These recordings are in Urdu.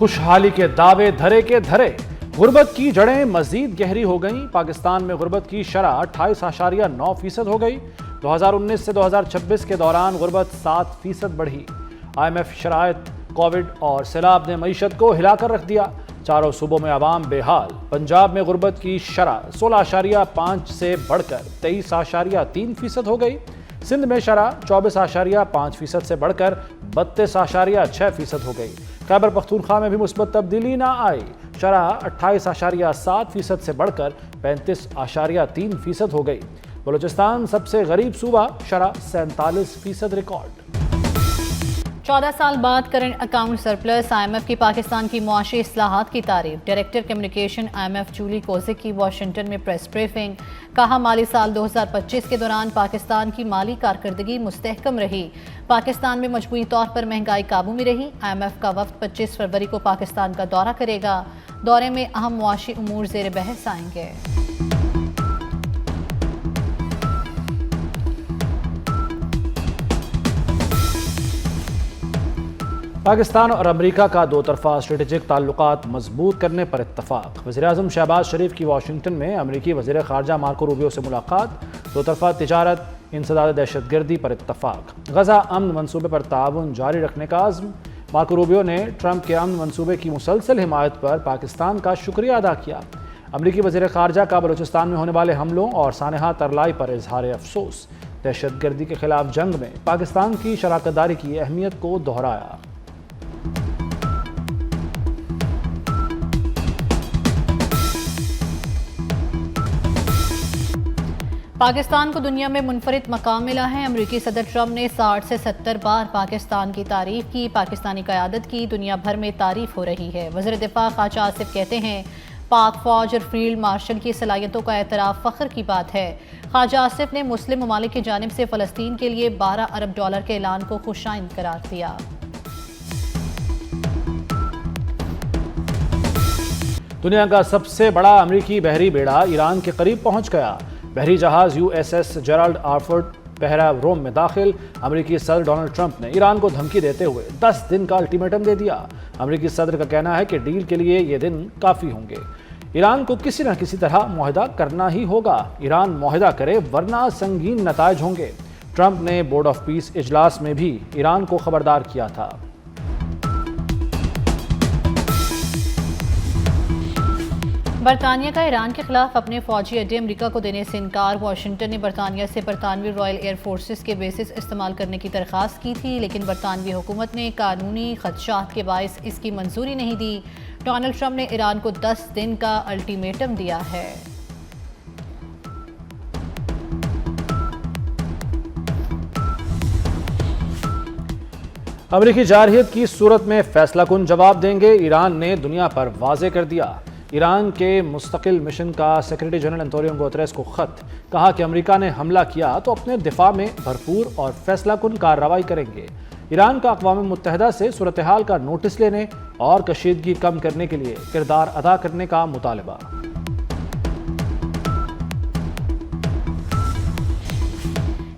خوشحالی کے دعوے دھرے کے دھرے، غربت کی جڑیں مزید گہری ہو گئیں۔ پاکستان میں غربت کی شرح 28.9% ہو گئی۔ 2019 سے 2026 کے دوران غربت 7% بڑھی۔ IMF شرائط، کووڈ اور سیلاب نے معیشت کو ہلا کر رکھ دیا۔ چاروں صوبوں میں عوام بے حال۔ پنجاب میں غربت کی شرح 16.5 سے بڑھ کر 23.3% ہو گئی۔ سندھ میں شرح 24.5% سے بڑھ کر 32.6% ہو گئی۔ خیبر پختونخوا میں بھی مثبت تبدیلی نہ آئی۔ شرح 28.7% سے بڑھ کر 35.3% ہو گئی۔ بلوچستان سب سے غریب صوبہ، شرح 47% ریکارڈ۔ 14 سال بعد کرنٹ اکاؤنٹ سرپلس، IMF کی پاکستان کی معاشی اصلاحات کی تعریف۔ ڈائریکٹر کمیونیکیشن IMF جولی کوزک کی واشنگٹن میں پریس بریفنگ۔ کہا مالی سال 2025 کے دوران پاکستان کی مالی کارکردگی مستحکم رہی۔ پاکستان میں مجموعی طور پر مہنگائی قابو میں رہی۔ IMF کا وفد 25 فروری کو پاکستان کا دورہ کرے گا۔ دورے میں اہم معاشی امور زیر بحث آئیں گے۔ پاکستان اور امریکہ کا دو طرفہ اسٹریٹجک تعلقات مضبوط کرنے پر اتفاق۔ وزیراعظم شہباز شریف کی واشنگٹن میں امریکی وزیر خارجہ مارکو روبیو سے ملاقات۔ دو طرفہ تجارت، انسداد دہشت گردی پر اتفاق۔ غزہ امن منصوبے پر تعاون جاری رکھنے کا عزم۔ مارکو روبیو نے ٹرمپ کے امن منصوبے کی مسلسل حمایت پر پاکستان کا شکریہ ادا کیا۔ امریکی وزیر خارجہ کا بلوچستان میں ہونے والے حملوں اور سانحہ ترلائی پر اظہار افسوس۔ دہشت گردی کے خلاف جنگ میں پاکستان کی شراکت داری کی اہمیت کو دہرایا۔ پاکستان کو دنیا میں منفرد مقام ملا ہے۔ امریکی صدر ٹرمپ نے 60 سے 70 بار پاکستان کی تعریف کی۔ پاکستانی قیادت کی دنیا بھر میں تعریف ہو رہی ہے۔ وزیر دفاع خواجہ آصف کہتے ہیں پاک فوج اور فیلڈ مارشل کی صلاحیتوں کا اعتراف فخر کی بات ہے۔ خواجہ آصف نے مسلم ممالک کی جانب سے فلسطین کے لیے $12 ارب کے اعلان کو خوش آئند قرار دیا۔ دنیا کا سب سے بڑا امریکی بحری بیڑا ایران کے قریب پہنچ گیا۔ بحری جہاز USS جیرالڈ آر فورڈ بحیرہ روم میں داخل۔ امریکی صدر ڈونلڈ ٹرمپ نے ایران کو دھمکی دیتے ہوئے 10 دن کا الٹیمیٹم دے دیا۔ امریکی صدر کا کہنا ہے کہ ڈیل کے لیے یہ دن کافی ہوں گے۔ ایران کو کسی نہ کسی طرح معاہدہ کرنا ہی ہوگا۔ ایران معاہدہ کرے ورنہ سنگین نتائج ہوں گے۔ ٹرمپ نے بورڈ آف پیس اجلاس میں بھی ایران کو خبردار کیا تھا۔ برطانیہ کا ایران کے خلاف اپنے فوجی اڈے امریکہ کو دینے سے انکار۔ واشنگٹن نے برطانیہ سے برطانوی رائل ایئر فورسز کے بیسز استعمال کرنے کی درخواست کی تھی، لیکن برطانوی حکومت نے قانونی خدشات کے باعث اس کی منظوری نہیں دی۔ ڈونلڈ ٹرمپ نے ایران کو 10 دن کا الٹیمیٹم دیا ہے۔ امریکی جارحیت کی صورت میں فیصلہ کن جواب دیں گے، ایران نے دنیا پر واضح کر دیا۔ ایران کے مستقل مشن کا سیکرٹری جنرل انطونیو گوتریس کو خط۔ کہا کہ امریکہ نے حملہ کیا تو اپنے دفاع میں بھرپور اور فیصلہ کن کارروائی کریں گے۔ ایران کا اقوام متحدہ سے صورتحال کا نوٹس لینے اور کشیدگی کم کرنے کے لیے کردار ادا کرنے کا مطالبہ۔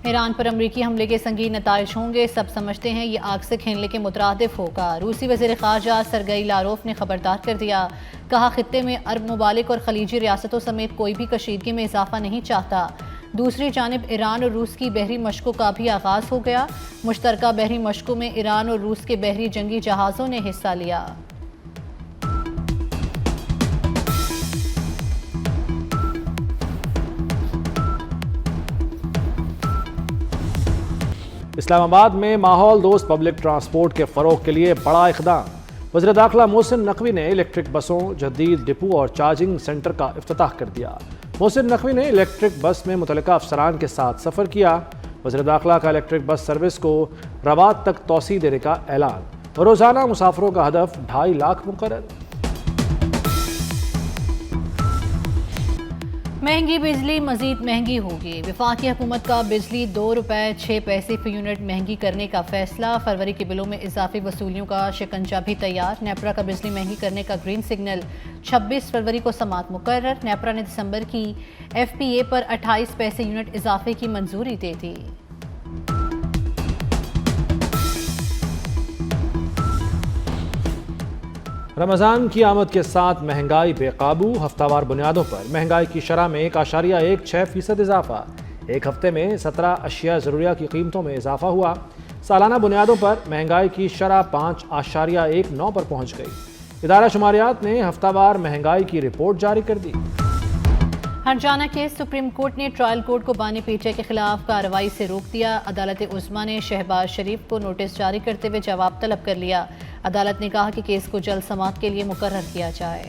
ایران پر امریکی حملے کے سنگین نتائج ہوں گے، سب سمجھتے ہیں یہ آگ سے کھیلنے کے مترادف ہوگا۔ روسی وزیر خارجہ سرگئی لاروف نے خبردار کر دیا۔ کہا خطے میں عرب ممالک اور خلیجی ریاستوں سمیت کوئی بھی کشیدگی میں اضافہ نہیں چاہتا۔ دوسری جانب ایران اور روس کی بحری مشقوں کا بھی آغاز ہو گیا۔ مشترکہ بحری مشقوں میں ایران اور روس کے بحری جنگی جہازوں نے حصہ لیا۔ اسلام آباد میں ماحول دوست پبلک ٹرانسپورٹ کے فروغ کے لیے بڑا اقدام۔ وزیر داخلہ محسن نقوی نے الیکٹرک بسوں، جدید ڈپو اور چارجنگ سینٹر کا افتتاح کر دیا۔ محسن نقوی نے الیکٹرک بس میں متعلقہ افسران کے ساتھ سفر کیا۔ وزیر داخلہ کا الیکٹرک بس سروس کو روات تک توسیع دینے کا اعلان۔ روزانہ مسافروں کا ہدف 2.5 لاکھ مقرر۔ مہنگی بجلی مزید مہنگی ہوگی۔ وفاقی حکومت کا بجلی $2.06 فی یونٹ مہنگی کرنے کا فیصلہ۔ فروری کے بلوں میں اضافی وصولیوں کا شکنجہ بھی تیار۔ نیپرا کا بجلی مہنگی کرنے کا گرین سگنل۔ 26 فروری کو سماعت مقرر۔ نیپرا نے دسمبر کی FPA پر 28 پیسے یونٹ اضافے کی منظوری دے دی۔ رمضان کی آمد کے ساتھ مہنگائی بے قابو، ہفتہ وار بنیادوں پر مہنگائی کی شرح میں 1.16% اضافہ، ایک ہفتے میں 17 اشیاء ضروریہ کی قیمتوں میں اضافہ ہوا۔ سالانہ بنیادوں پر مہنگائی کی شرح 5.19 پر پہنچ گئی۔ ادارہ شماریات نے ہفتہ وار مہنگائی کی رپورٹ جاری کر دی۔ ہرجانہ کیس سپریم کورٹ نے ٹرائل کورٹ کو بانی پی ٹی آئی کے خلاف کارروائی سے روک دیا۔ عدالت عظمیٰ نے شہباز شریف کو نوٹس جاری کرتے ہوئے جواب طلب کر لیا۔ عدالت نے کہا کہ کیس کو جلد سماعت کے لیے مقرر کیا جائے۔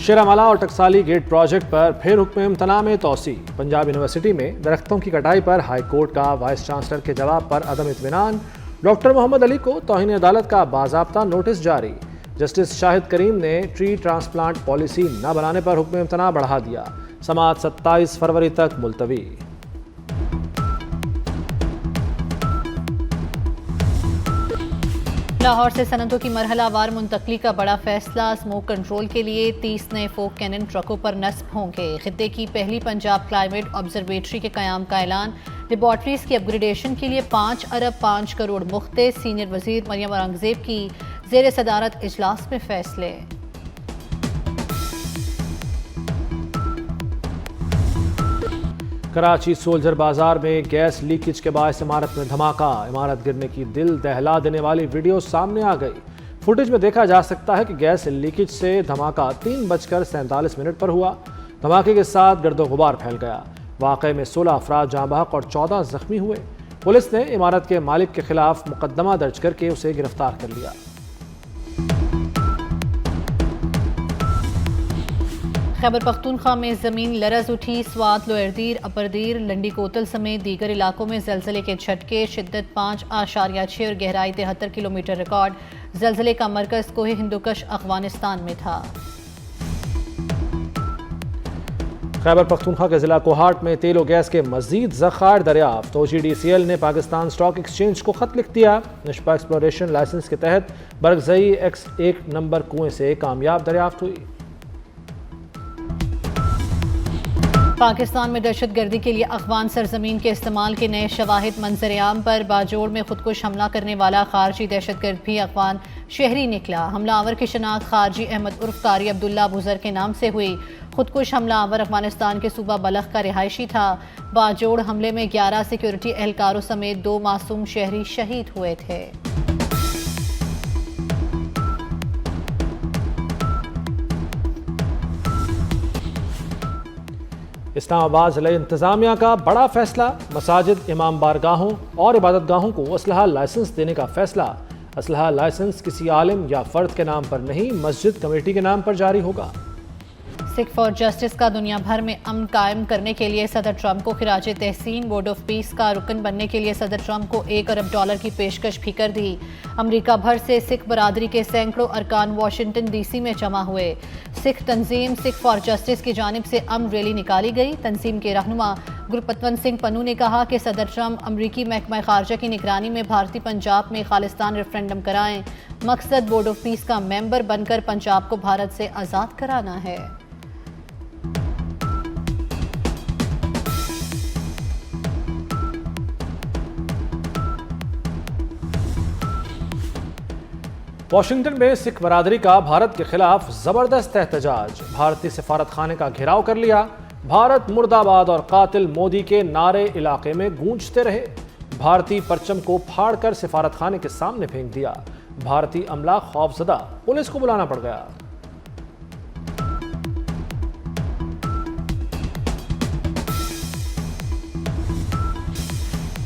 شیراملا اور ٹکسالی گیٹ پروجیکٹ پر پھر حکم امتناع میں توسیع۔ پنجاب یونیورسٹی میں درختوں کی کٹائی پر ہائی کورٹ کا وائس چانسلر کے جواب پر عدم اطمینان، ڈاکٹر محمد علی کو توہین عدالت کا باضابطہ نوٹس جاری۔ جسٹس شاہد کریم نے ٹری ٹرانسپلانٹ پالیسی نہ بنانے پر حکم امتناع بڑھا دیا۔ سماعت 27 فروری تک ملتوی۔ لاہور سے صنعتوں کی مرحلہ وار منتقلی کا بڑا فیصلہ، اسموک کنٹرول کے لیے 30 نئے فوک کینن ٹرکوں پر نصب ہوں گے۔ خطے کی پہلی پنجاب کلائمیٹ آبزرویٹری کے قیام کا اعلان، لیبارٹریز کی اپ گریڈیشن کے لیے 5 ارب 5 کروڑ مختص، سینئر وزیر مریم اورنگزیب کی زیر صدارت اجلاس میں فیصلے۔ کراچی سولجر بازار میں گیس لیکیج کے باعث عمارت میں دھماکہ، عمارت گرنے کی دل دہلا دینے والی ویڈیو سامنے آ گئی۔ فوٹیج میں دیکھا جا سکتا ہے کہ گیس لیکیج سے دھماکہ 3:47 پر ہوا۔ دھماکے کے ساتھ گرد و غبار پھیل گیا۔ واقعے میں 16 افراد جاں بحق اور 14 زخمی ہوئے۔ پولیس نے عمارت کے مالک کے خلاف مقدمہ درج کر کے اسے گرفتار کر لیا۔ خیبر پختونخوا میں زمین لرز اٹھی، سوات، لوئر دیر، اپر دیر، لنڈی کوتل سمیت دیگر علاقوں میں زلزلے کے جھٹکے، شدت 5.6 اور گہرائی 73 کلومیٹر ریکارڈ۔ زلزلے کا مرکز کوہ ہندوکش افغانستان میں تھا۔ خیبر پختونخوا کے ضلع کوہاٹ میں تیل و گیس کے مزید ذخائر دریافت، OGDCL نے پاکستان اسٹاک ایکسچینج کو خط لکھ دیا۔ نشپا ایکسپلوریشن لائسنس کے تحت برگزئی X1 نمبر کنویں سے کامیاب دریافت ہوئی۔ پاکستان میں دہشت گردی کے لیے افغان سرزمین کے استعمال کے نئے شواہد منظر عام پر، باجوڑ میں خودکش حملہ کرنے والا خارجی دہشت گرد بھی افغان شہری نکلا۔ حملہ آور کی شناخت خارجی احمد عرف قاری عبداللہ بزر کے نام سے ہوئی۔ خودکش حملہ آور افغانستان کے صوبہ بلخ کا رہائشی تھا۔ باجوڑ حملے میں 11 سیکیورٹی اہلکاروں سمیت 2 معصوم شہری شہید ہوئے تھے۔ اسلام آباد ضلع انتظامیہ کا بڑا فیصلہ، مساجد، امام بارگاہوں اور عبادت گاہوں کو اسلحہ لائسنس دینے کا فیصلہ۔ اسلحہ لائسنس کسی عالم یا فرد کے نام پر نہیں، مسجد کمیٹی کے نام پر جاری ہوگا۔ سکھ فار جسٹس کا دنیا بھر میں امن قائم کرنے کے لیے صدر ٹرمپ کو خراج تحسین، بورڈ آف پیس کا رکن بننے کے لیے صدر ٹرمپ کو $1 ارب کی پیشکش بھی کر دی۔ امریکہ بھر سے سکھ برادری کے سینکڑوں ارکان واشنگٹن ڈی سی میں جمع ہوئے۔ سکھ تنظیم سکھ فار جسٹس کی جانب سے امن ریلی نکالی گئی۔ تنظیم کے رہنما گرپتونت سنگھ پنو نے کہا کہ صدر ٹرمپ امریکی محکمہ خارجہ کی نگرانی میں بھارتی پنجاب میں خالصتان ریفرنڈم کرائیں۔ مقصد بورڈ آف پیس کا ممبر بن کر پنجاب کو بھارت سے آزاد کرانا ہے۔ واشنگٹن میں سکھ برادری کا بھارت کے خلاف زبردست احتجاج، بھارتی سفارت خانے کا گھیراؤ کر لیا۔ بھارت مرد آباد اور قاتل مودی کے نعرے علاقے میں گونجتے رہے۔ بھارتی پرچم کو پھاڑ کر سفارت خانے کے سامنے پھینک دیا۔ بھارتی عملہ خوفزدہ، پولیس کو بلانا پڑ گیا۔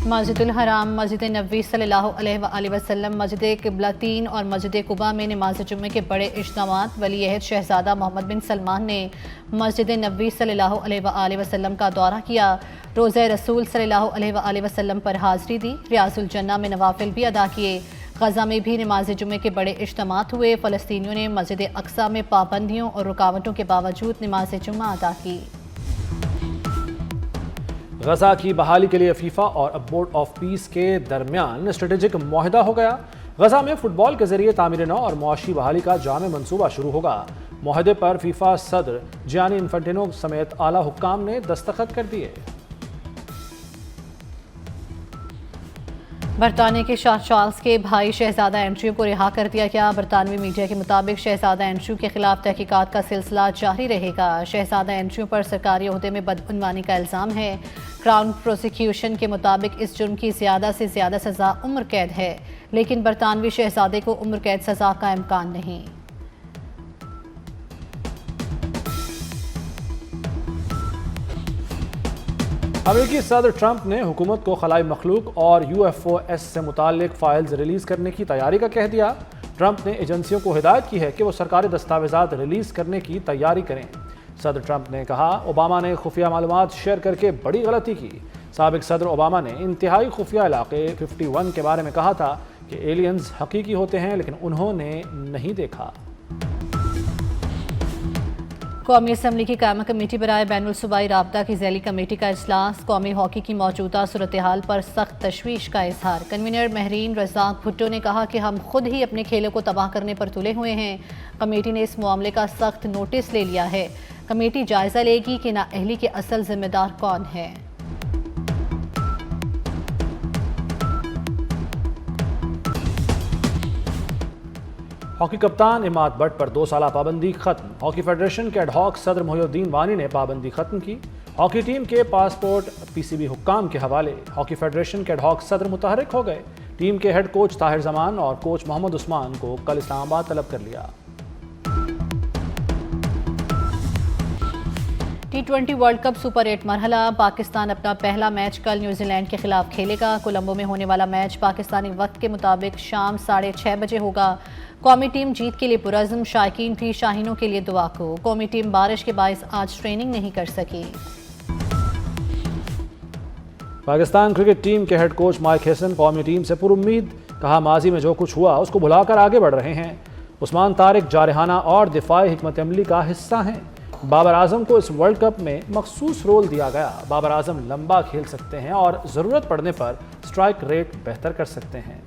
مسجد الحرام، مسجد نبوی صلی اللہ علیہ وآلہ وسلم، مسجد قبلتین اور مسجد قباء میں نماز جمعہ کے بڑے اجتماعات۔ ولی عہد شہزادہ محمد بن سلمان نے مسجد نبوی صلی اللہ علیہ وآلہ وسلم کا دورہ کیا، روضہ رسول صلی اللہ علیہ وآلہ وسلم پر حاضری دی، ریاض الجنہ میں نوافل بھی ادا کیے۔ غزہ میں بھی نماز جمعہ کے بڑے اجتماعات ہوئے۔ فلسطینیوں نے مسجد اقصیٰ میں پابندیوں اور رکاوٹوں کے باوجود نماز جمعہ ادا کی۔ غزہ کی بحالی کے لیے فیفا اور بورڈ آف پیس کے درمیان اسٹریٹجک معاہدہ ہو گیا۔ غزہ میں فٹ بال کے ذریعے تعمیر نو اور معاشی بحالی کا جامع منصوبہ شروع ہوگا۔ معاہدے پر فیفا صدر جیانی انفانٹینو سمیت اعلیٰ حکام نے دستخط کر دیے۔ برطانیہ کے شاہ چارلس کے بھائی شہزادہ اینڈریو کو رہا کر دیا گیا۔ برطانوی میڈیا کے مطابق شہزادہ اینڈریو کے خلاف تحقیقات کا سلسلہ جاری رہے گا۔ شہزادہ اینڈریو پر سرکاری عہدے میں بدعنوانی کا الزام ہے۔ کراؤن پروسیکیوشن کے مطابق اس جرم کی زیادہ سے زیادہ سزا عمر قید ہے، لیکن برطانوی شہزادے کو عمر قید سزا کا امکان نہیں۔ امریکی صدر ٹرمپ نے حکومت کو خلائی مخلوق اور UFOs سے متعلق فائلز ریلیز کرنے کی تیاری کا کہہ دیا۔ ٹرمپ نے ایجنسیوں کو ہدایت کی ہے کہ وہ سرکاری دستاویزات ریلیز کرنے کی تیاری کریں۔ صدر ٹرمپ نے کہا، اوباما نے خفیہ معلومات شیئر کر کے بڑی غلطی کی۔ سابق صدر اوباما نے انتہائی خفیہ علاقے 51 کے بارے میں کہا تھا کہ ایلینز حقیقی ہوتے ہیں، لیکن انہوں نے نہیں دیکھا۔ قومی اسمبلی کی قائمہ کمیٹی برائے بین الصوبائی رابطہ کی ذیلی کمیٹی کا اجلاس۔ قومی ہاکی کی موجودہ صورتحال پر سخت تشویش کا اظہار۔ کنوینر مہرین رزاق بھٹو نے کہا کہ ہم خود ہی اپنے کھیلوں کو تباہ کرنے پر تلے ہوئے ہیں۔ کمیٹی نے اس معاملے کا سخت نوٹس لے لیا ہے۔ کمیٹی جائزہ لے گی کہ نااہلی کے اصل ذمہ دار کون ہے۔ ہاکی کپتان اماد بٹ پر 2 سالہ پابندی ختم۔ ہاکی فیڈریشن کے ایڈ ہاک صدر محی الدین وانی نے پابندی ختم کی۔ ہاکی ٹیم کے پاسپورٹ PCB حکام کے حوالے۔ ہاکی فیڈریشن کے ایڈ ہاک صدر متحرک ہو گئے۔ ٹیم کے ہیڈ کوچ طاہر زمان اور کوچ محمد عثمان کو کل اسلام آباد طلب کر لیا۔ T20 ورلڈ کپ سپر 8 مرحلہ۔ پاکستان اپنا پہلا میچ کل نیوزی لینڈ کے خلاف کھیلے گا۔ کولمبو میں ہونے والا میچ پاکستانی وقت کے مطابق شام 6:30 بجے ہوگا۔ قومی ٹیم جیت کے لیے پرعزم، شائقین بھی شاہینوں کے لیے دعا کو۔ قومی ٹیم بارش کے باعث آج ٹریننگ نہیں کر سکی۔ پاکستان کرکٹ ٹیم کے ہیڈ کوچ مائک ہیسن قومی ٹیم سے پر امید، کہا ماضی میں جو کچھ ہوا اس کو بھلا کر آگے بڑھ رہے ہیں۔ عثمان طارق جارحانہ اور دفاعی حکمت عملی کا حصہ ہیں۔ بابر اعظم کو اس ورلڈ کپ میں مخصوص رول دیا گیا۔ بابر اعظم لمبا کھیل سکتے ہیں اور ضرورت پڑنے پر سٹرائک ریٹ بہتر کر سکتے ہیں۔